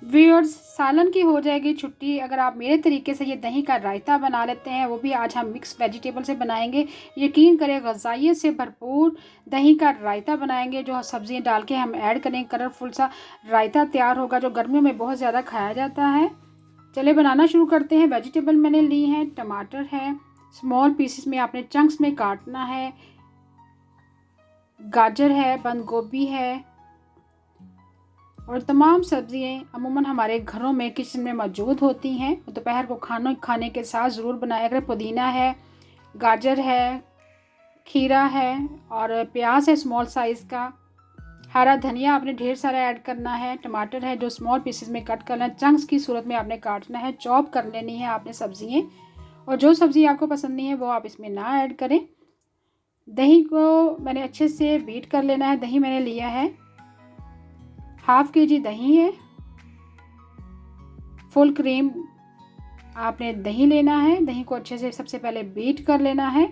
Viewers, सालन की हो जाएगी छुट्टी अगर आप मेरे तरीके से ये दही का रायता बना लेते हैं। वो भी आज हम मिक्स वेजिटेबल से बनाएंगे। यकीन करें ग़िज़ाइयत से भरपूर दही का रायता बनाएंगे, जो सब्ज़ियाँ डाल के हम ऐड करें। कलरफुल सा रायता तैयार होगा जो गर्मियों में बहुत ज़्यादा खाया जाता है। चले बनाना शुरू करते हैं। वेजिटेबल मैंने ली हैं, टमाटर है, स्मॉल पीसेस में आपने चंक्स में काटना है। गाजर है, बंद गोभी है और तमाम सब्ज़ियाँ अमूमन हमारे घरों में किचन में मौजूद होती हैं। दोपहर को खाने के साथ ज़रूर बनाया करें। पुदीना है, गाजर है, खीरा है और प्याज है स्मॉल साइज़ का। हरा धनिया आपने ढेर सारा ऐड करना है। टमाटर है जो स्मॉल पीसेस में कट करना है, चंक्स की सूरत में आपने काटना है। चॉप कर लेनी है आपने सब्ज़ियाँ, और जो सब्ज़ी आपको पसंद नहीं है वो आप इसमें ना ऐड करें। दही को मैंने अच्छे से बीट कर लेना है। दही मैंने लिया है, हाफ़ kg दही है। फुल क्रीम आपने दही लेना है। दही को अच्छे से सबसे पहले बीट कर लेना है।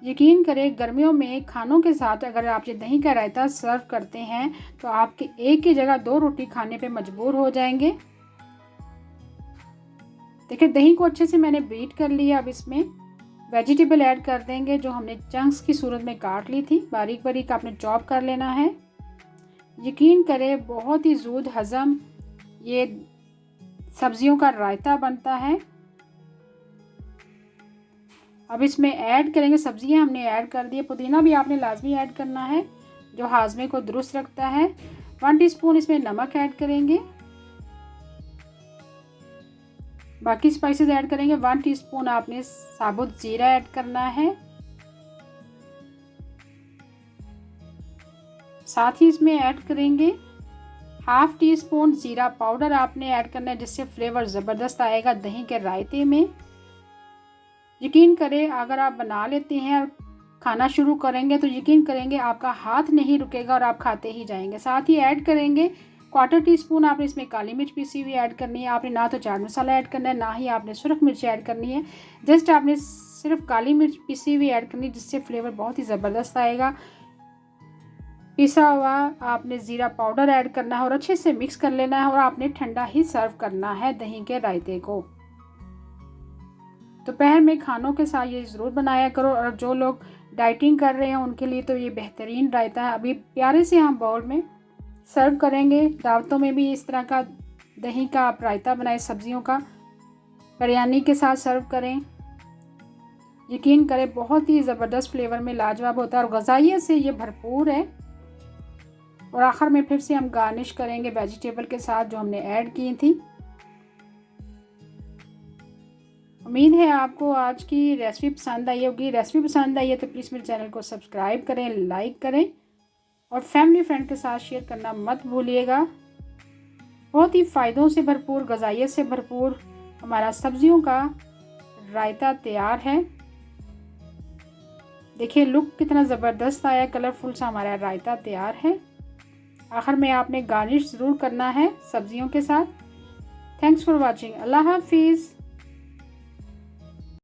यकीन करें गर्मियों में खानों के साथ अगर आप ये दही का रायता सर्व करते हैं तो आपके एक की जगह 2 रोटी खाने पे मजबूर हो जाएंगे। देखिए दही को अच्छे से मैंने बीट कर लिया। अब इसमें वेजिटेबल ऐड कर देंगे जो हमने चंक्स की सूरत में काट ली थी। बारीक बारीक आपने चॉप कर लेना है। यकीन करें बहुत ही ज़ूद हज़म ये सब्जियों का रायता बनता है। अब इसमें ऐड करेंगे, सब्जियां हमने ऐड कर दी है। पुदीना भी आपने लाजमी ऐड करना है जो हाजमे को दुरुस्त रखता है। 1 टीस्पून इसमें नमक ऐड करेंगे। बाकी स्पाइसेस ऐड करेंगे। 1 टीस्पून आपने साबुत जीरा ऐड करना है। साथ ही इसमें ऐड करेंगे हाफ़ टी स्पून ज़ीरा पाउडर आपने ऐड करना है, जिससे फ्लेवर ज़बरदस्त आएगा दही के रायते में। यकीन करें अगर आप बना लेते हैं और खाना शुरू करेंगे तो यकीन करेंगे आपका हाथ नहीं रुकेगा और आप खाते ही जाएंगे। साथ ही ऐड करेंगे 1/4 टीस्पून आपने इसमें काली मिर्च पीसी हुई ऐड करनी है। आपने ना तो चाट मसाला ऐड करना है, ना ही आपने सुरख मिर्च ऐड करनी है। जस्ट आपने सिर्फ काली मिर्च पीसी हुई ऐड करनी है, जिससे फ्लेवर बहुत ही ज़बरदस्त आएगा। पिसा हुआ आपने ज़ीरा पाउडर ऐड करना है और अच्छे से मिक्स कर लेना है, और आपने ठंडा ही सर्व करना है दही के रायते को। दोपहर में खानों के साथ ये ज़रूर बनाया करो, और जो लोग डाइटिंग कर रहे हैं उनके लिए तो ये बेहतरीन रायता है। अभी प्यारे से हम बाउल में सर्व करेंगे। दावतों में भी इस तरह का दही का आप रायता बनाएं, सब्जियों का बिरयानी के साथ सर्व करें। यकीन करें बहुत ही ज़बरदस्त फ्लेवर में लाजवाब होता है और ग़िज़ाइयत से ये भरपूर है। और आखिर में फिर से हम गार्निश करेंगे वेजिटेबल के साथ जो हमने ऐड की थी। उम्मीद है आपको आज की रेसिपी पसंद आई होगी। रेसिपी पसंद आई है तो प्लीज़ मेरे चैनल को सब्सक्राइब करें, लाइक करें और फैमिली फ्रेंड के साथ शेयर करना मत भूलिएगा। बहुत ही फ़ायदों से भरपूर, ग़िज़ाइयत से भरपूर हमारा सब्जियों का रायता तैयार है। देखिए लुक कितना ज़बरदस्त आया, कलरफुल सा हमारा रायता तैयार है। आखिर में आपने गार्निश ज़रूर करना है सब्जियों के साथ। Thanks for watching. अल्लाह हाफिज़।